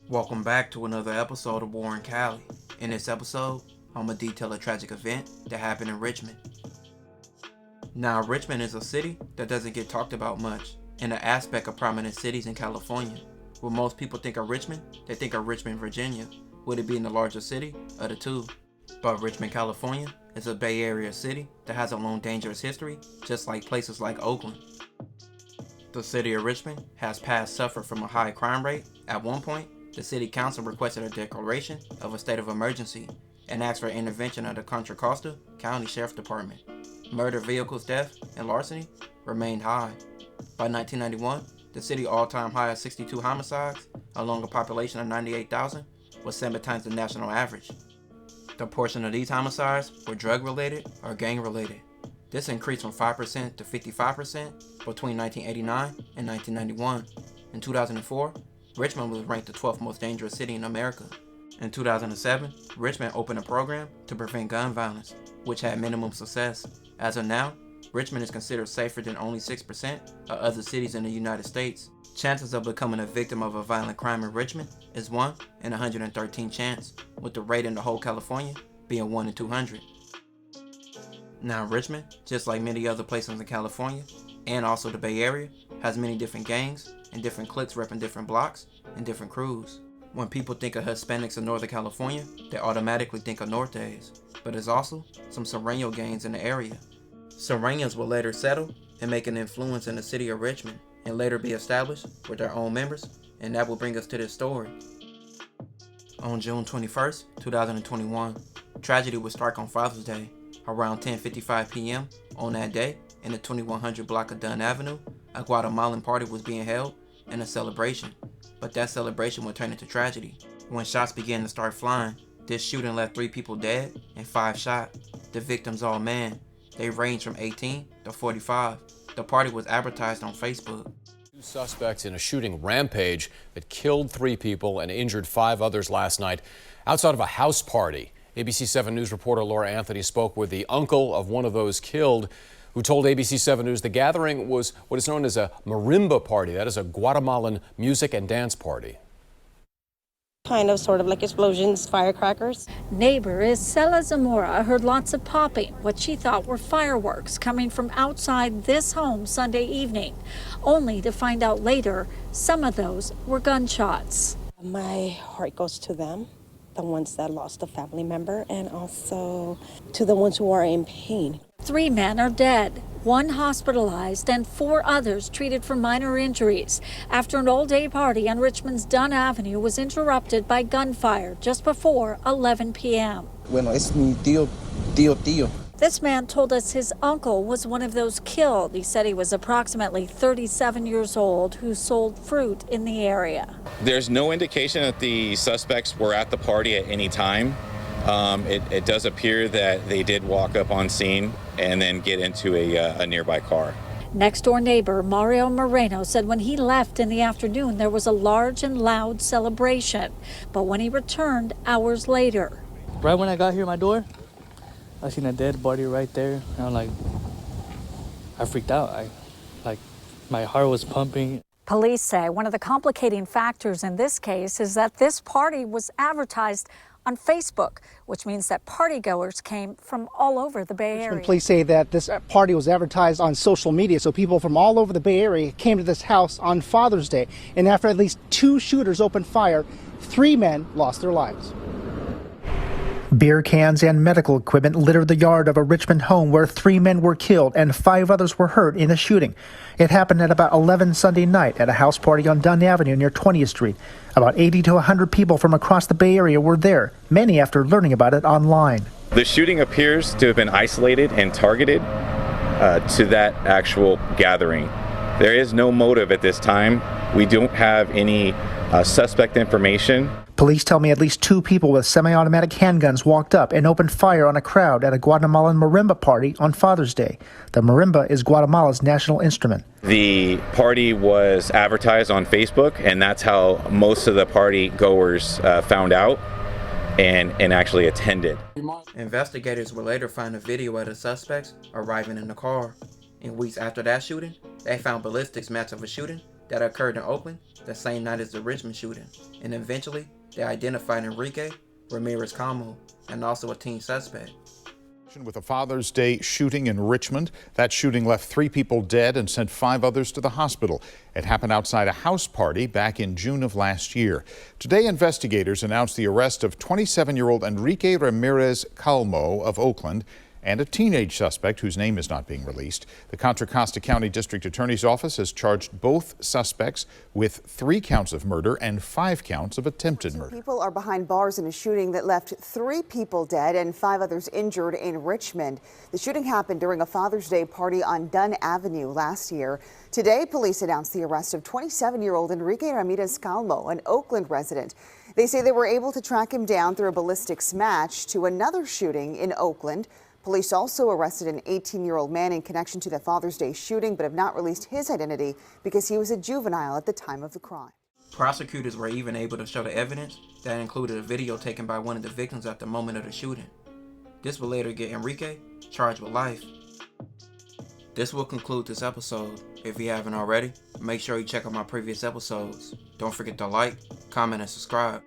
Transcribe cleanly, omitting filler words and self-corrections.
Welcome back to another episode of War in Cali. In this episode, I'm going to detail a tragic event that happened in Richmond. Now, Richmond is a city that doesn't get talked about much, and an aspect of prominent cities in California. When most people think of Richmond, they think of Richmond, Virginia, with it being the largest city of the two. But Richmond, California is a Bay Area city that has a long dangerous history, just like places like Oakland. The city of Richmond has past suffered from a high crime rate. At one point, the city council requested a declaration of a state of emergency and asked for intervention of the Contra Costa County Sheriff's Department. Murder, vehicles, theft, and larceny remained high. By 1991, the city's all-time high of 62 homicides, along a population of 98,000, was 7 times the national average. The portion of these homicides were drug-related or gang-related. This increased from 5% to 55% between 1989 and 1991. In 2004, Richmond was ranked the 12th most dangerous city in America. In 2007, Richmond opened a program to prevent gun violence, which had minimum success. As of now, Richmond is considered safer than only 6% of other cities in the United States. Chances of becoming a victim of a violent crime in Richmond is 1 in 113 chance, with the rate in the whole California being 1 in 200. Now, Richmond, just like many other places in California, and also the Bay Area, has many different gangs and different cliques repping different blocks and different crews. When people think of Hispanics in Northern California, they automatically think of Nortes, but there's also some Serrano gangs in the area. Serranos will later settle and make an influence in the city of Richmond and later be established with their own members, and that will bring us to this story. On June 21st, 2021, tragedy would strike on Father's Day. Around 10:55 p.m. on that day, in the 2100 block of Dunn Avenue, a Guatemalan party was being held and a celebration. But that celebration would turn into tragedy. When shots began to start flying, this shooting left 3 people dead and 5 shot. The victims all men. They ranged from 18 to 45. The party was advertised on Facebook. 2 suspects in a shooting rampage that killed 3 people and injured 5 others last night outside of a house party. ABC 7 News reporter Laura Anthony spoke with the uncle of one of those killed, who told ABC 7 News the gathering was what is known as a marimba party. That is a Guatemalan music and dance party. Kind of sort of like explosions, firecrackers. Neighbor Isela Zamora heard lots of popping, what she thought were fireworks coming from outside this home Sunday evening, only to find out later some of those were gunshots. My heart goes to them, the ones that lost a family member, and also to the ones who are in pain. 3 men are dead, 1 hospitalized, and 4 others treated for minor injuries after an all-day party on Richmond's Dunn Avenue was interrupted by gunfire just before 11 p.m. Bueno, es mi tío. This man told us his uncle was one of those killed. He said he was approximately 37 years old who sold fruit in the area. There's no indication that the suspects were at the party at any time. It does appear that they did walk up on scene and then get into a nearby car. Next door neighbor Mario Moreno said when he left in the afternoon there was a large and loud celebration, but when he returned hours later. Right when I got here at my door, I seen a dead body right there, and I freaked out. My heart was pumping. Police say one of the complicating factors in this case is that this party was advertised on Facebook, which means that partygoers came from all over the Bay Area. Police say that this party was advertised on social media, so people from all over the Bay Area came to this house on Father's Day. And after at least 2 shooters opened fire, 3 men lost their lives. Beer cans and medical equipment littered the yard of a Richmond home where 3 men were killed and 5 others were hurt in the shooting. It happened at about 11 Sunday night at a house party on Dunn Avenue near 20th Street. About 80 to 100 people from across the Bay Area were there, many after learning about it online. The shooting appears to have been isolated and targeted to that actual gathering. There is no motive at this time. We don't have any suspect information. Police tell me at least 2 people with semi-automatic handguns walked up and opened fire on a crowd at a Guatemalan marimba party on Father's Day. The marimba is Guatemala's national instrument. The party was advertised on Facebook, and that's how most of the party goers found out and actually attended. Investigators would later find a video of the suspects arriving in the car. In weeks after that shooting, they found ballistics match of a shooting that occurred in Oakland the same night as the Richmond shooting, and eventually they identified Enrique Ramirez Calmo and also a teen suspect. With a Father's Day shooting in Richmond. That shooting left 3 people dead and sent 5 others to the hospital. It happened outside a house party back in June of last year. Today, investigators announced the arrest of 27-year-old Enrique Ramirez Calmo of Oakland and a teenage suspect whose name is not being released. The Contra Costa County District Attorney's Office has charged both suspects with 3 counts of murder and 5 counts of attempted murder. People are behind bars in a shooting that left 3 people dead and 5 others injured in Richmond. The shooting happened during a Father's Day party on Dunn Avenue last year. Today, police announced the arrest of 27-year-old Enrique Ramirez Calmo, an Oakland resident. They say they were able to track him down through a ballistics match to another shooting in Oakland. Police also arrested an 18-year-old man in connection to the Father's Day shooting, but have not released his identity because he was a juvenile at the time of the crime. Prosecutors were even able to show the evidence that included a video taken by one of the victims at the moment of the shooting. This will later get Enrique charged with life. This will conclude this episode. If you haven't already, make sure you check out my previous episodes. Don't forget to like, comment, and subscribe.